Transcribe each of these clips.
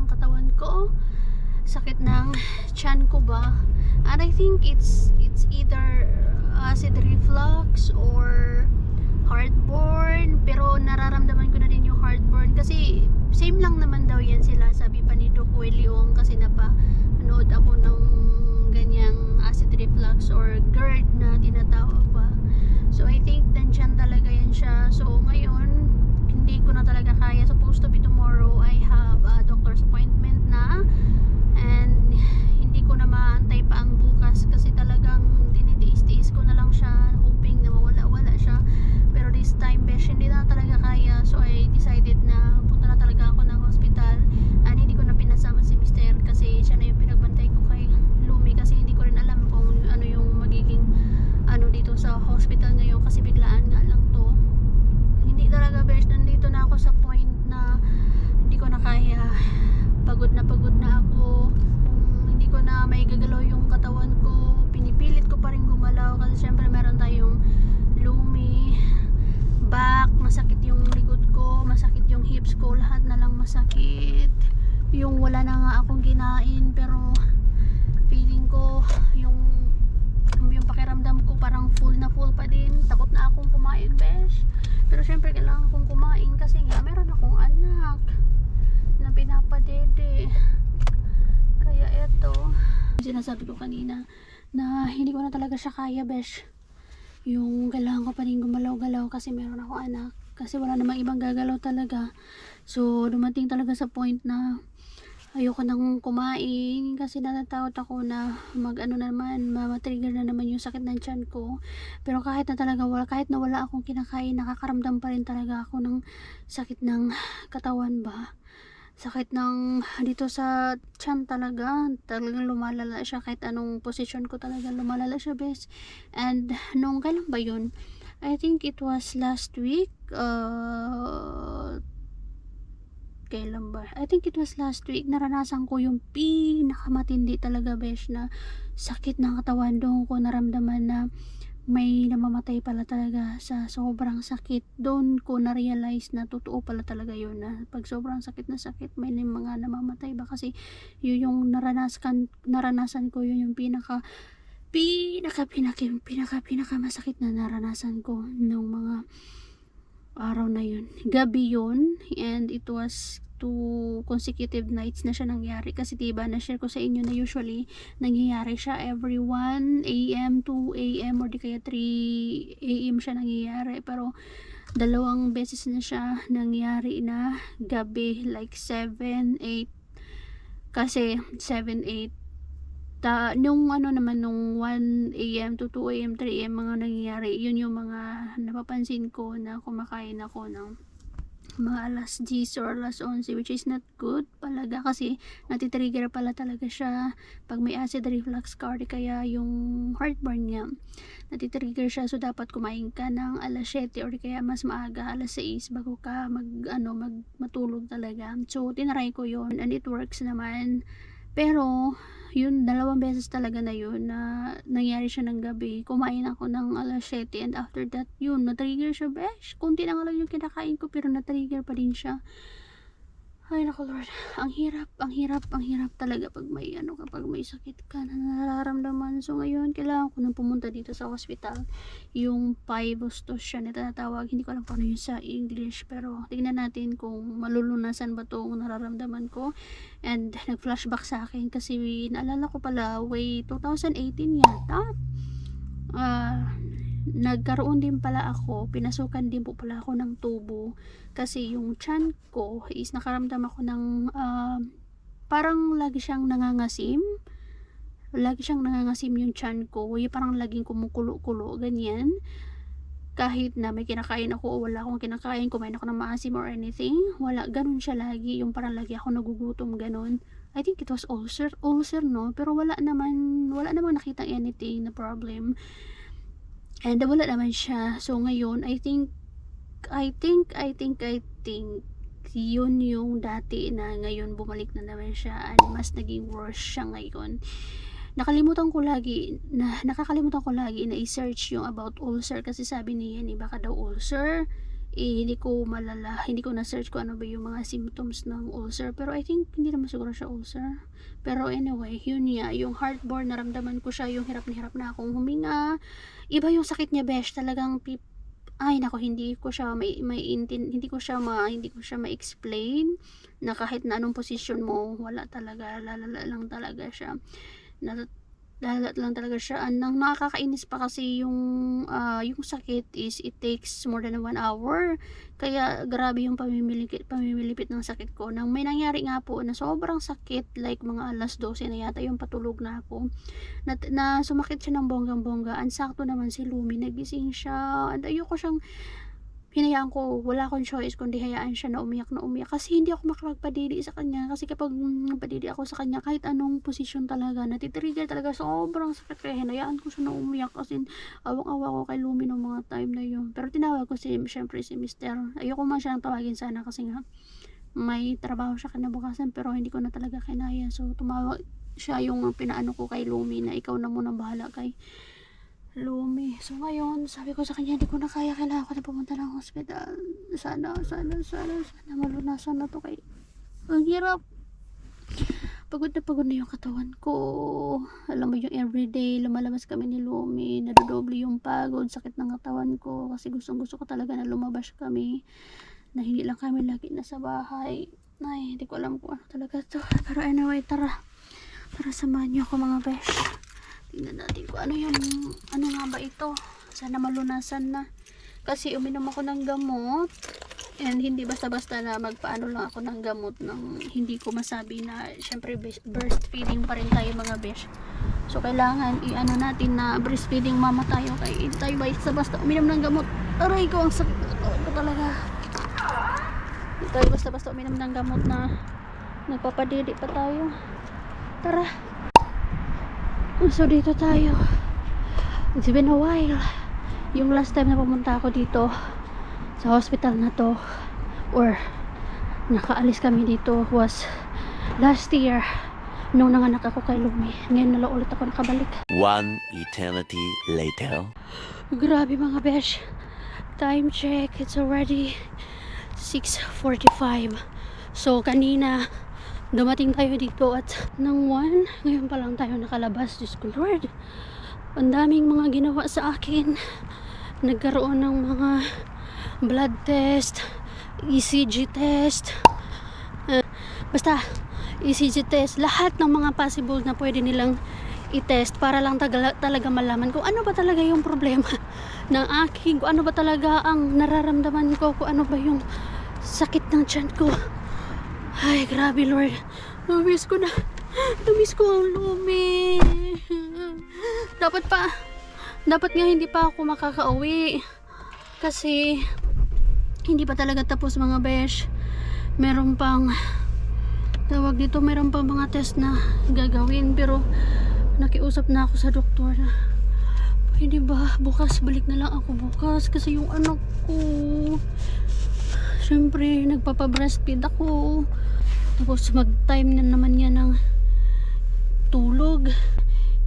ng katawan ko, sakit ng tiyan ko ba. And I think it's either acid reflux or heartburn, pero nararamdaman ko na din yung heartburn kasi same lang naman daw yan sila, sabi pa ni Doc Leong, kasi napanood ako ng ganyang acid reflux or GERD na tinatawag ba. So I think nandiyan talaga yan siya. So ngayon hindi ko na talaga kaya. Supposed to be tomorrow I have a doctor's appointment na, and hindi ko na maantay pa ang bukas kasi talagang tinitiis-tiis ko na lang siya, hoping na mawala-wala siya. Pero this time besh, hindi na talaga kaya. So I decided na punta na talaga ako ng hospital, and hindi ko na pinasama si Mister kasi siya na yung pinagbantay ko kay Lumi, kasi hindi ko rin alam kung ano yung magiging dito sa hospital ngayon kasi biglaan nga lang to. Hindi talaga besh, nandito na ako sa point na hindi ko na kaya. Pagod na ako. Hindi ko na may gagalaw yung katawan ko. Pinipilit ko pa rin gumalaw kasi syempre meron tayong Lumi, back, masakit yung likod ko, masakit yung hips ko, lahat na lang masakit. Yung wala na nga akong kinain, pero feeling ko yung pakiramdam ko parang full na full pa din. Takot na akong kumain besh, pero syempre kailangan kong kumain kasi nga meron akong anak na pinapadede. Kaya eto, sinasabi ko kanina na hindi ko na talaga siya kaya besh. Yung kailangan ko pa rin gumalaw-galaw kasi meron akong anak, kasi wala namang ibang gagalaw talaga. So dumating talaga sa point na ayoko nang kumain kasi natatakot ako na matrigger na naman yung sakit ng tiyan ko. Pero kahit na wala akong kinakain, nakakaramdam pa rin talaga ako ng sakit ng katawan ba. Sakit ng dito sa tiyan talagang lumalala siya, kahit anong position ko talaga lumalala siya bes. And nung kailan ba yun? I think it was last week. Kailan ba? I think it was last week. Naranasan ko yung pinakamatindi talaga besh na sakit ng katawan. Doon ko naramdaman na may namamatay pala talaga sa sobrang sakit. Doon ko na-realize na totoo pala talaga yun, na pag sobrang sakit na sakit may mga namamatay ba, kasi yun yung naranasan ko. Yun yung pinaka masakit na naranasan ko nung mga araw na yun. Gabi yun, and it was 2 consecutive nights na siya nangyari, kasi diba na-share ko sa inyo na usually nangyayari siya every 1 AM, 2 AM or di kaya 3 AM siya nangyayari, pero 2 beses na siya nangyari na gabi, like 7, 8, kasi 7, 8 nung nung 1 AM to 2 AM, 3 AM mga nangyayari. Yun yung mga napapansin ko na kumakain ako ng mga alas 10 or alas 11, which is not good palaga, kasi natitrigger pala talaga siya pag may acid reflux ka or kaya yung heartburn niya, natitrigger siya. So dapat kumain ka ng alas 7 or kaya mas maaga, alas 6 bago ka matulog talaga. So tinry ko yun and it works naman. Pero yun, 2 beses talaga na yun na nangyari siya ng gabi. Kumain ako ng alas 7 and after that, yun, na-trigger siya besh. Kunti na nga lang yung kinakain ko pero na-trigger pa din siya. Ay naku Lord, ang hirap talaga pag may kapag may sakit ka na nararamdaman. So ngayon, kailangan ko nang pumunta dito sa hospital. Yung Pybustos siya na tinatawag. Hindi ko alam kung ano yun sa English, pero tingnan natin kung malulunasan ba itong nararamdaman ko. And nag-flashback sa akin kasi naalala ko pala way 2018 yata. Nagkaroon din pala ako, pinasukan din po pala ako ng tubo kasi yung tiyan ko is nakaramdam ako ng parang lagi siyang nangangasim yung tiyan ko, yung parang laging kumukulo-kulo ganyan, kahit na may kinakain ako o wala akong kinakain, kumain ako ng maasim or anything, wala, ganun siya lagi, yung parang lagi ako nagugutom ganun. I think it was ulcer no, pero wala namang nakitang anything na problem. And wala naman siya. So ngayon, I think yun yung dati na ngayon bumalik na naman siya and mas naging worse siya ngayon. Nakakalimutan ko lagi na i-search yung about ulcer kasi sabi niya baka daw ulcer hindi ko malala, hindi ko na-search kung ano ba yung mga symptoms ng ulcer. Pero I think hindi naman siguro siya ulcer. Pero anyway, yun niya, yung heartburn, naramdaman ko siya, yung hirap na akong huminga. Iba yung sakit niya, besh, talagang ay nako, hindi ko siya ma-explain na kahit na anong position mo, wala talaga, lalala lang talaga siya. Lalat lang talaga siya. Nang nakakainis pa kasi yung sakit is it takes more than 1 hour. Kaya grabe yung pamimilipit ng sakit ko. Nang may nangyari nga po na sobrang sakit, like mga alas 12 na yata yung patulog na ako. Na sumakit siya ng bonggang-bongga. Ansakto naman si Lumi, nagising siya. And ayoko siyang hinayaan ko, wala akong choice kundi hayaan siya na umiyak kasi hindi ako makapagpadiri sa kanya. Kasi kapag padiri ako sa kanya, kahit anong posisyon talaga, natitrigger talaga, sobrang sakit, kaya hinayaan ko siya na umiyak kasi awang-awa ko kay Lumi ng mga time na yun. Pero tinawag ko syempre si Mister. Ayoko man siyang tawagin sana kasi nga may trabaho siya kinabukasan, pero hindi ko na talaga kinaya. So tumawag siya, yung pinaano ko kay Lumi na ikaw na muna bahala kay Lumi. So ngayon, sabi ko sa kanya, hindi ko na kaya, kailangan ko na pumunta ng hospital. Sana malunasan na to, kay ang hirap. Pagod na yung katawan ko. Alam mo yung everyday, lumalabas kami ni Lumi, nadodoble yung pagod, sakit ng katawan ko. Kasi gusto ko talaga na lumabas kami. Na hindi lang kami lagi nasa bahay. Ay, hindi ko alam kung ano talaga to. Pero anyway, tara samahan niyo ako mga besh. Tingnan natin kung ano nga ba ito. Sana malunasan na. Kasi uminom ako ng gamot. And hindi basta-basta na magpaano lang ako ng gamot ng hindi ko masabi na syempre breastfeeding pa rin tayo mga besh. So kailangan i-ano natin na breastfeeding mama tayo. Kaya hindi tayo basta-basta uminom ng gamot. Aray ko, ang sakit ko talaga. Hindi tayo basta-basta uminom ng gamot na nagpapadidi pa tayo. Tara. So dito tayo. It's been a while. Yung last time na pumunta ako dito sa hospital na to, or nakaalis kami dito, was last year nung nanganak ako kay Lumi. Ngayon na lang ulit ako nakabalik. One eternity later. Grabe mga besh. Time check, it's already 6:45. So kanina dumating tayo dito at ng 1, ngayon pa lang tayo nakalabas. Diyos ko Lord, ang daming mga ginawa sa akin. Nagkaroon ng mga blood test, ECG test, basta ECG test, lahat ng mga possible na pwede nilang i-test para lang talaga malaman kung ano ba talaga yung problema ng akin, kung ano ba talaga ang nararamdaman ko, kung ano ba yung sakit ng tiyan ko. Ay, grabe Lord. Namiss ko ang Lumi. Dapat nga hindi pa ako makakauwi. Kasi hindi pa talaga tapos mga besh. Meron pang mga test na gagawin. Pero nakiusap na ako sa doktor na pwede ba balik na lang ako bukas. Kasi yung anak ko, syempre nagpapa-breastfeed ako. Tapos mag-time na naman yan ng tulog.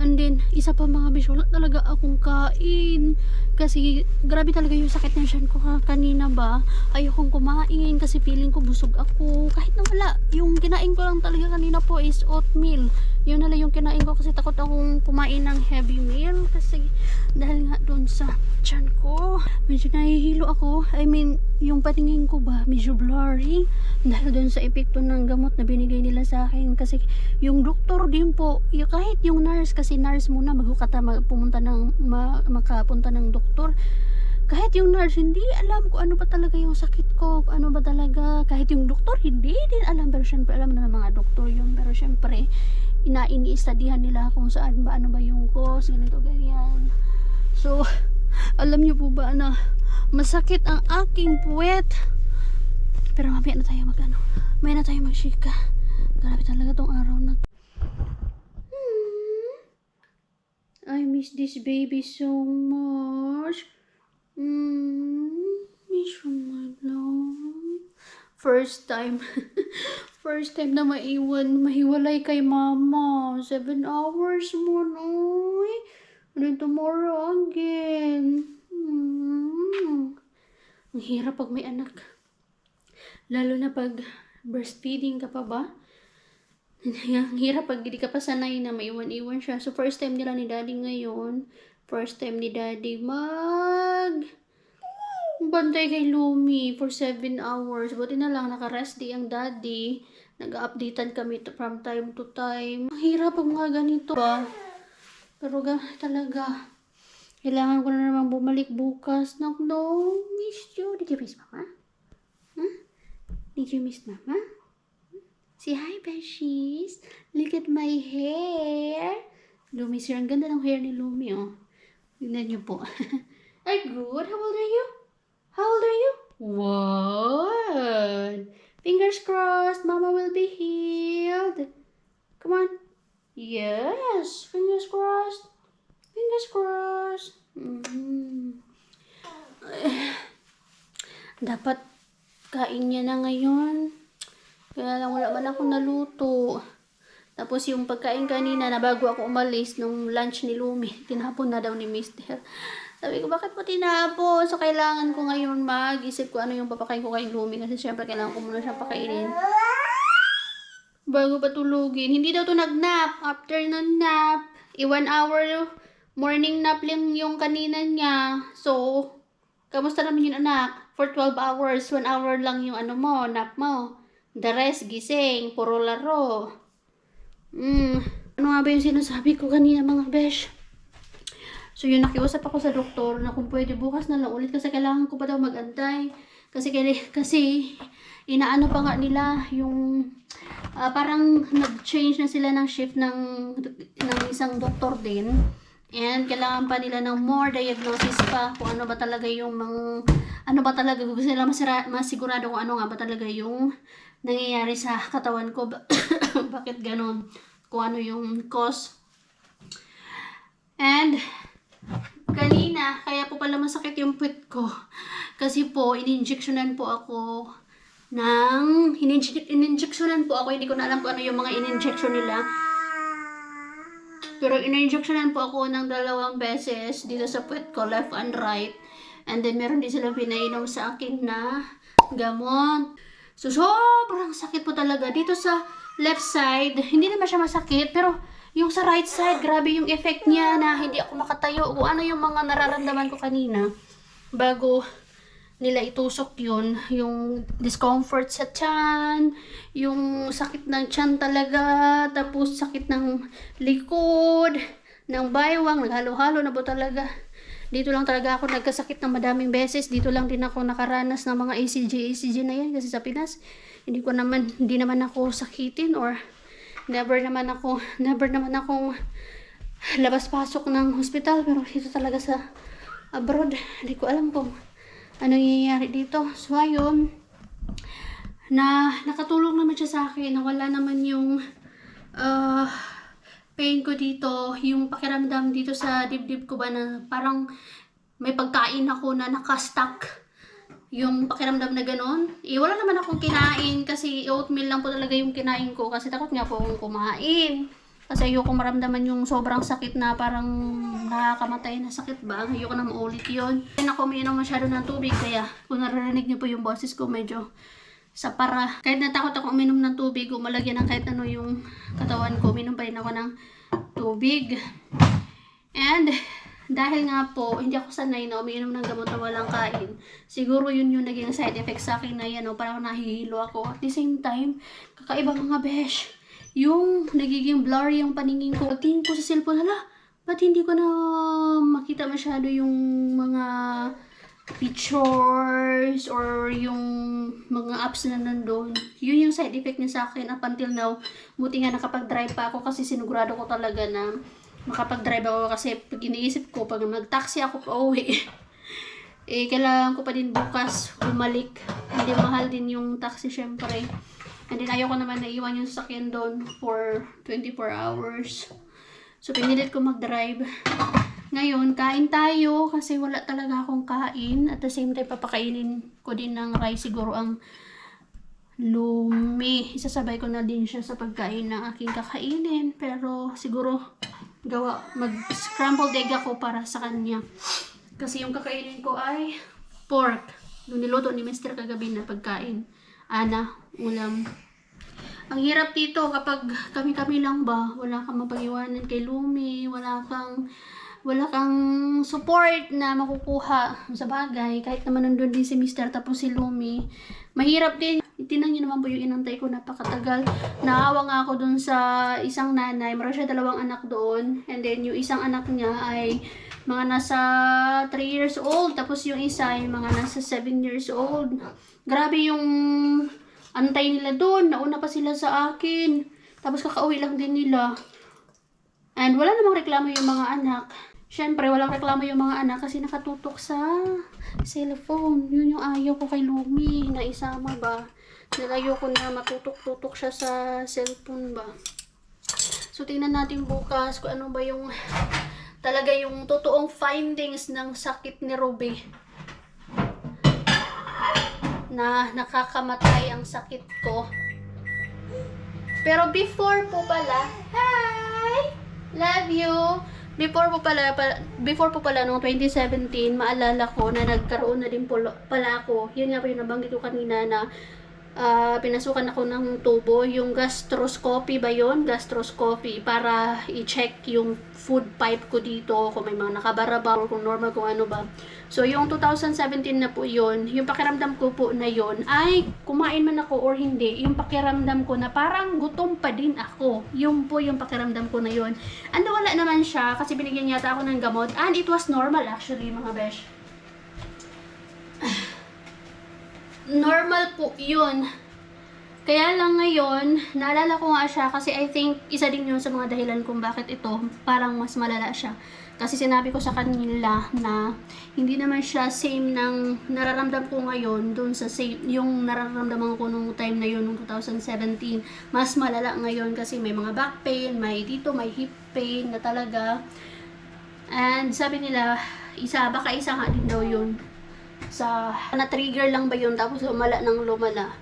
And then, isa pa mga besh, wala talaga akong kain. Kasi, grabe talaga yung sakit ng tiyan ko kanina ba. Ayokong kumain kasi feeling ko busog ako. Kahit na wala. Yung kinain ko lang talaga kanina po is oatmeal. Yun na lang yung kinain ko kasi takot akong kumain ng heavy meal. Kasi, dahil nga dun sa tiyan ko, medyo nahihilo ako. I mean, yung patingin ko ba, medyo blurry. Dahil dun sa epekto ng gamot na binigay nila sa akin. Kasi, yung doktor din po, kahit yung nurse, kasi nurse muna makapunta ng doktor. Kahit yung nurse hindi alam kung ano ba talaga yung sakit ko, kung ano ba talaga. Kahit yung doktor hindi din alam, pero syempre alam na ng mga doktor yun. Pero syempre ini-studyhan nila kung saan ba, ano ba yung cause, ganito ganyan. So alam niyo po ba na masakit ang aking puwet. Pero mamaya na tayo magsika. Grabe talaga tong araw na to. I miss this baby so much. Miss you, my love. First time na mahiwalay kay mama. 7 hours mo, noy. And then tomorrow again. Ang hirap pag may anak. Lalo na pag breastfeeding ka pa ba? Ang hirap pag hindi ka pa sanay na maiwan-iwan siya. So, first time nila ni Daddy ngayon. First time ni Daddy bantay kay Lumi for 7 hours. Buti na lang naka-rest day ang Daddy. Nag-updatean kami from time to time. Ang hirap pag mga ganito ba? Pero talaga. Kailangan ko na naman bumalik bukas. No, miss you. Did you miss Mama? Huh? Did you miss Mama? Say hi, Beshies. Look at my hair. Lumi, sir. Ang ganda ng hair ni Lumi, oh. Tignan niyo po. Ay, good. How old are you? How old are you? 1. Fingers crossed. Mama will be healed. Come on. Yes. Fingers crossed. Fingers crossed. Dapat kain niya na ngayon. Kaya lang wala man ako naluto. Tapos yung pagkain kanina na bago ako umalis nung lunch ni Lumi, tinapon na daw ni Mister. Sabi ko, bakit mo tinapon? So kailangan ko ngayon mag-isip ko ano yung papakain ko kay Lumi kasi syempre kailangan ko muna siyang pakainin bago patulugin. Hindi daw to nag-nap. Afternoon nap. 1 hour morning nap lang yung kanina niya. So, kamusta naman yung anak? For 12 hours, 1 hour lang yung nap mo. The rest, gising, puro laro. Ano nga ba yung sinasabi ko kanina mga besh? So yun, nakiusap ako sa doktor na kung pwede bukas na lang ulit kasi kailangan ko pa daw mag-antay. Kasi inaano pa nga nila yung parang nag-change na sila ng shift ng isang doktor din. And kailangan pa nila ng more diagnosis pa kung ano ba talaga yung ano ba talaga gusto nila masigurado kung ano nga ba talaga yung nangyayari sa katawan ko. Bakit ganon? Kung ano yung cause. And kanina, kaya po pala masakit yung puwet ko. Kasi po, in-injectionan po ako hindi ko na alam kung ano yung mga in-injection nila. Pero in-injectionan po ako ng 2 beses dito sa puwet ko, left and right. And then meron din silang pinainom sa akin na gamot. So, sobrang sakit po talaga. Dito sa left side, hindi naman siya masakit. Pero yung sa right side, grabe yung effect niya na hindi ako makatayo. Kung ano yung mga nararamdaman ko kanina bago nila itusok yun. Yung discomfort sa tiyan, yung sakit ng tiyan talaga, tapos sakit ng likod, ng baywang, naghalo-halo na po talaga. Dito lang talaga ako nagkasakit ng madaming beses. Dito lang din ako nakaranas ng mga ECG na yan kasi sa Pinas. Hindi naman ako sakitin or never naman akong labas-pasok ng hospital. Pero dito talaga sa abroad, hindi ko alam kung ano nangyayari dito. So ayun, nakatulong naman siya sa akin. Nawala naman yung pain ko dito, yung pakiramdam dito sa dibdib ko ba na parang may pagkain ako na nakastuck. Yung pakiramdam na ganon. Wala naman akong kinain kasi oatmeal lang po talaga yung kinain ko kasi takot nga po akong kumain. Kasi ayoko maramdaman yung sobrang sakit na parang nakakamatay na sakit ba. Ayoko na maulit yun. Ako umiinom masyado ng tubig kaya kung naririnig niyo po yung boses ko medyo sa para. Kahit natakot ako uminom ng tubig, umalagyan ng kahit ano yung katawan ko, uminom pa rin ako ng tubig. And dahil nga po, hindi ako sanay na umiinom ng gamot na walang kain. Siguro yun yung naging side effect sa akin na yan, parang nahihilo ako. At the same time, kakaiba mga besh. Yung nagiging blurry yung paningin ko. Pagtingin ko sa cellphone, ba't hindi ko na makita masyado yung mga pictures or yung mga apps na nandun. Yun yung side effect niya sa akin up until now. Buti nga nakapag-drive pa ako kasi sinigurado ko talaga na makapag-drive ako kasi pag iniisip ko, pag mag-taxi ako pa uwi, kailangan ko pa din bukas bumalik. Hindi mahal din yung taxi syempre. And then ayoko naman naiwan yung sasakyan doon for 24 hours. So pinilit ko mag-drive. Ngayon, kain tayo kasi wala talaga akong kain. At the same time, papakainin ko din ng rice siguro ang Lumi. Isasabay ko na din siya sa pagkain ng aking kakainin. Pero siguro, mag-scrambled egg ako para sa kanya. Kasi yung kakainin ko ay pork. Yung niluto ni Mr. kagabi na pagkain. Ana, ulam. Ang hirap dito kapag kami-kami lang ba, wala kang mapag-iwanan kay Lumi, wala kang support na makukuha sa bagay. Kahit naman nandun din si Mr. tapos si Lumi, mahirap din. Tinan niyo naman po yung inantay ko, napakatagal. Naawa nga ako dun sa isang nanay. Meron siya 2 anak doon. And then yung isang anak niya ay mga nasa 3 years old. Tapos yung isa ay mga nasa 7 years old. Grabe yung antay nila doon. Nauna pa sila sa akin. Tapos kakauwi lang din nila. And wala namang reklamo yung mga anak. Siyempre, walang reklamo yung mga anak kasi nakatutok sa cellphone. Yun yung ayaw ko kay Lumi na isama ba. Nalayo ko na matutok-tutok siya sa cellphone ba. So, tingnan natin bukas kung ano ba yung talaga yung totoong findings ng sakit ni Ruby. Na nakakamatay ang sakit ko. Pero before po pala, hi! Love you! Before po pala noong 2017, maalala ko na nagkaroon na din pala ako. Yun nga po yung nabanggit ko kanina na pinasukan ako ng tubo, yung gastroscopy ba yun? Gastroscopy, para i-check yung food pipe ko dito, kung may mga nakabara ba, or kung normal, kung ano ba. So, yung 2017 na po yun, yung pakiramdam ko po na yun, ay kumain man ako or hindi, yung pakiramdam ko na parang gutom pa din ako. Yung po yung pakiramdam ko na yun. And wala naman siya, kasi binigyan yata ako ng gamot, and it was normal actually, mga besh. Normal po yun. Kaya lang ngayon, naalala ko nga siya kasi I think isa din yun sa mga dahilan kung bakit ito parang mas malala siya. Kasi sinabi ko sa kanila na hindi naman siya same ng nararamdam ko ngayon dun sa same, yung nararamdaman ko nung time na yun, nung 2017. Mas malala ngayon kasi may mga back pain, may dito, may hip pain na talaga. And sabi nila, baka isa nga din daw yun. Na-trigger lang ba yun tapos lumala ng lumala.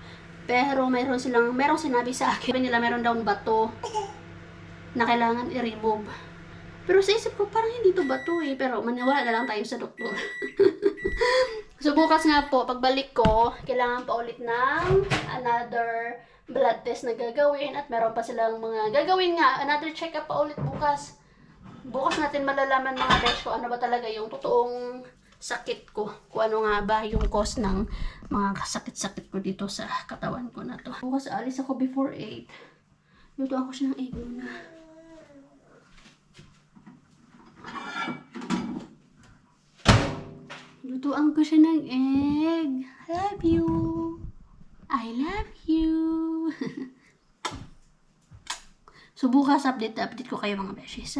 Pero merong sinabi sa akin nila meron daw bato na kailangan i-remove. Pero sa isip ko parang hindi to bato eh, pero maniwala na lang tayo sa doktor. So bukas nga po, pagbalik ko, kailangan pa ulit ng another blood test na gagawin at meron pa silang mga gagawin nga, another check up pa ulit bukas. Bukas natin malalaman mga besh ko ano ba talaga yung totoong sakit ko. Kung ano nga ba yung cause ng mga sakit-sakit ko dito sa katawan ko na to. Bukas alis ako before 8. Lutuan ko siya ng egg muna. Lutuan ko siya ng egg. Love you. I love you. So bukas update ko kayo mga beshes.